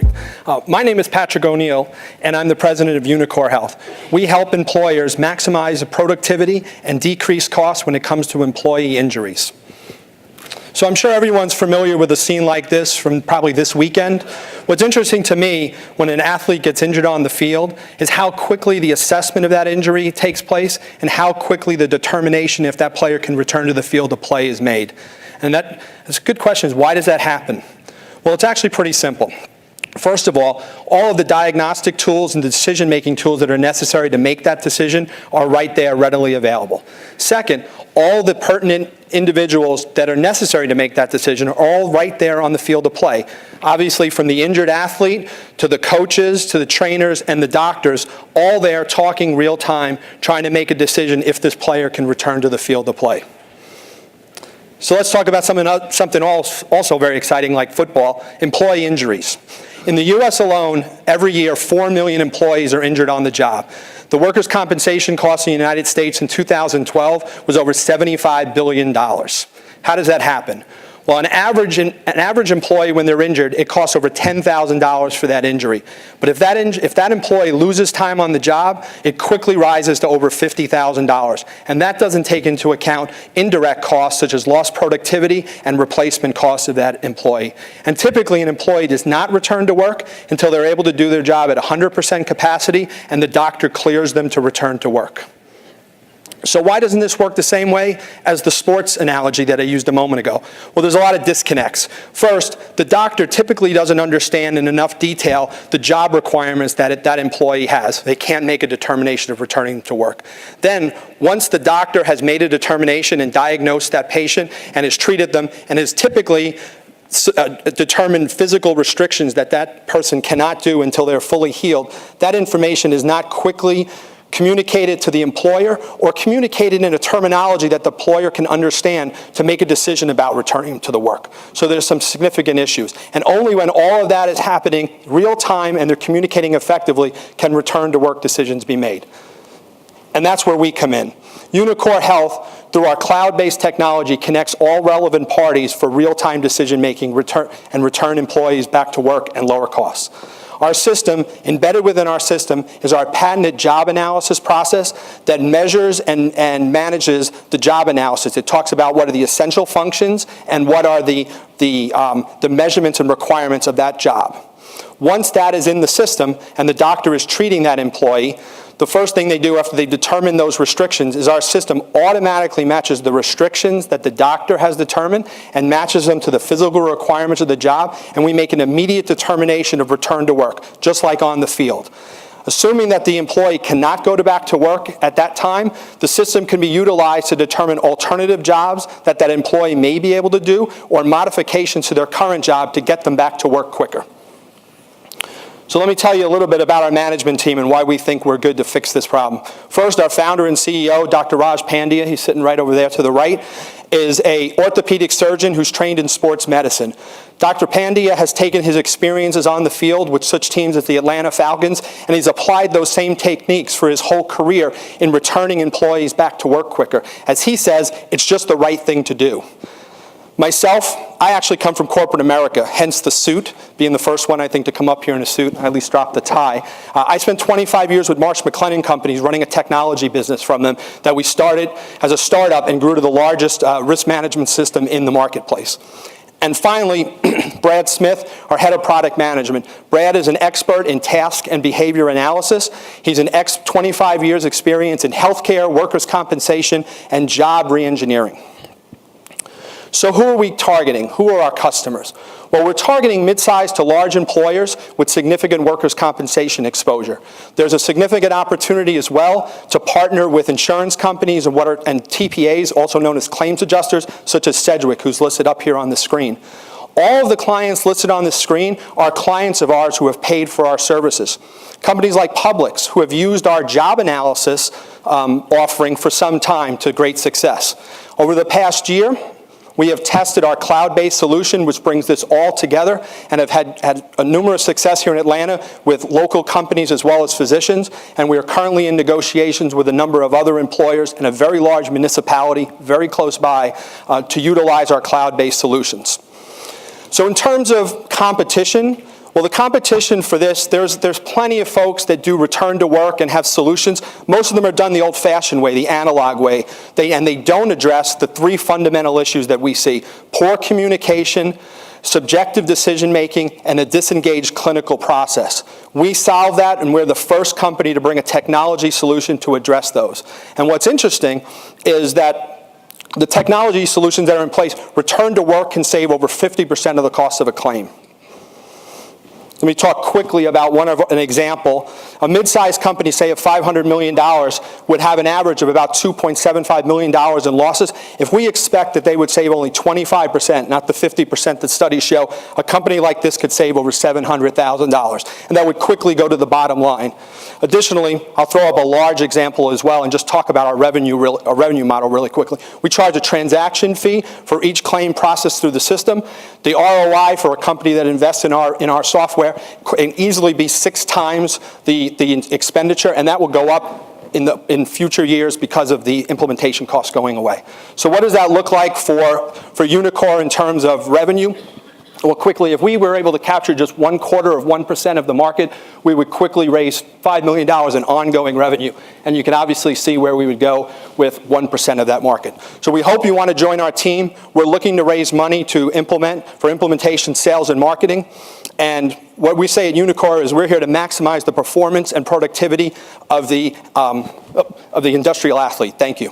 Perfect. My name is Patrick O'Neill, and I'm the president of UnicoreHealth. We help employers maximize productivity and decrease costs when it comes to employee injuries. So I'm sure everyone's familiar with a scene like this from probably this weekend. What's interesting to me when an athlete gets injured on the field is how quickly the assessment of that injury takes place and how quickly the determination if that player can return to the field to play is made. And that's a good question, is why does that happen? Well, it's actually pretty simple. First of all of the diagnostic tools and decision-making tools that are necessary to make that decision are right there, readily available. Second, all the pertinent individuals that are necessary to make that decision are all right there on the field of play. Obviously, from the injured athlete to the coaches to the trainers and the doctors, all there talking real time, trying to make a decision if this player can return to the field of play. So let's talk about something also very exciting like football, employee injuries. In the US alone, every year 4 million employees are injured on the job. The workers' compensation cost in the United States in 2012 was over $75 billion. How does that happen? Well, an average employee, when they're injured, it costs over $10,000 for that injury. But if that employee loses time on the job, it quickly rises to over $50,000. And that doesn't take into account indirect costs such as lost productivity and replacement costs of that employee. And typically, an employee does not return to work until they're able to do their job at 100% capacity and the doctor clears them to return to work. So why doesn't this work the same way as the sports analogy that I used a moment ago? Well, there's a lot of disconnects. First, the doctor typically doesn't understand in enough detail the job requirements that that employee has. They can't make a determination of returning to work. Then, once the doctor has made a determination and diagnosed that patient and has treated them and has typically determined physical restrictions that that person cannot do until they're fully healed, that information is not quickly communicated to the employer or communicated in a terminology that the employer can understand to make a decision about returning to the work. So there's some significant issues. And only when all of that is happening real time and they're communicating effectively can return to work decisions be made. And that's where we come in. UnicoreHealth, through our cloud-based technology, connects all relevant parties for real-time decision-making and return employees back to work and lower costs. Our system, embedded within our system, is our patented job analysis process that measures and manages the job analysis. It talks about what are the essential functions and what are the measurements and requirements of that job. Once that is in the system and the doctor is treating that employee, the first thing they do after they determine those restrictions is our system automatically matches the restrictions that the doctor has determined and matches them to the physical requirements of the job, and we make an immediate determination of return to work, just like on the field. Assuming that the employee cannot go back to work at that time, the system can be utilized to determine alternative jobs that that employee may be able to do or modifications to their current job to get them back to work quicker. So let me tell you a little bit about our management team and why we think we're good to fix this problem. First, our founder and CEO, Dr. Raj Pandya, he's sitting right over there to the right, is an orthopedic surgeon who's trained in sports medicine. Dr. Pandya has taken his experiences on the field with such teams as the Atlanta Falcons, and he's applied those same techniques for his whole career in returning employees back to work quicker. As he says, it's just the right thing to do. Myself, I actually come from corporate America, hence the suit, being the first one, I think, to come up here in a suit, at least drop the tie. I spent 25 years with Marsh McLennan Companies running a technology business from them that we started as a startup and grew to the largest risk management system in the marketplace. And finally, Brad Smith, our head of product management. Brad is an expert in task and behavior analysis. He's an 25 years experience in healthcare, workers' compensation, and job reengineering. So who are we targeting? Who are our customers? Well, we're targeting mid-sized to large employers with significant workers' compensation exposure. There's a significant opportunity as well to partner with insurance companies and TPAs, also known as claims adjusters, such as Sedgwick, who's listed up here on the screen. All of the clients listed on this screen are clients of ours who have paid for our services. Companies like Publix, who have used our job analysis offering for some time to great success. Over the past year, we have tested our cloud-based solution, which brings this all together, and have had a numerous success here in Atlanta with local companies as well as physicians, and we are currently in negotiations with a number of other employers and a very large municipality very close by to utilize our cloud-based solutions. So in terms of competition, Well, the competition for this, there's plenty of folks that do return to work and have solutions. Most of them are done the old-fashioned way, the analog way, and they don't address the three fundamental issues that we see: poor communication, subjective decision-making, and a disengaged clinical process. We solve that, and we're the first company to bring a technology solution to address those. And what's interesting is that the technology solutions that are in place, return to work can save over 50% of the cost of a claim. Let me talk quickly about an example. A mid-sized company, say of $500 million, would have an average of about $2.75 million in losses. If we expect that they would save only 25%, not the 50% that studies show, a company like this could save over $700,000, and that would quickly go to the bottom line. Additionally, I'll throw up a large example as well and just talk about our revenue model really quickly. We charge a transaction fee for each claim processed through the system. The ROI for a company that invests in our software can easily be 6 times the expenditure, and that will go up in future years because of the implementation costs going away. So what does that look like for Unicor in terms of revenue? Well, quickly, if we were able to capture just 0.25% of the market, we would quickly raise $5 million in ongoing revenue. And you can obviously see where we would go with 1% of that market. So we hope you want to join our team. We're looking to raise money to implement for implementation, sales, and marketing. And what we say at Unicor is we're here to maximize the performance and productivity of the industrial athlete. Thank you.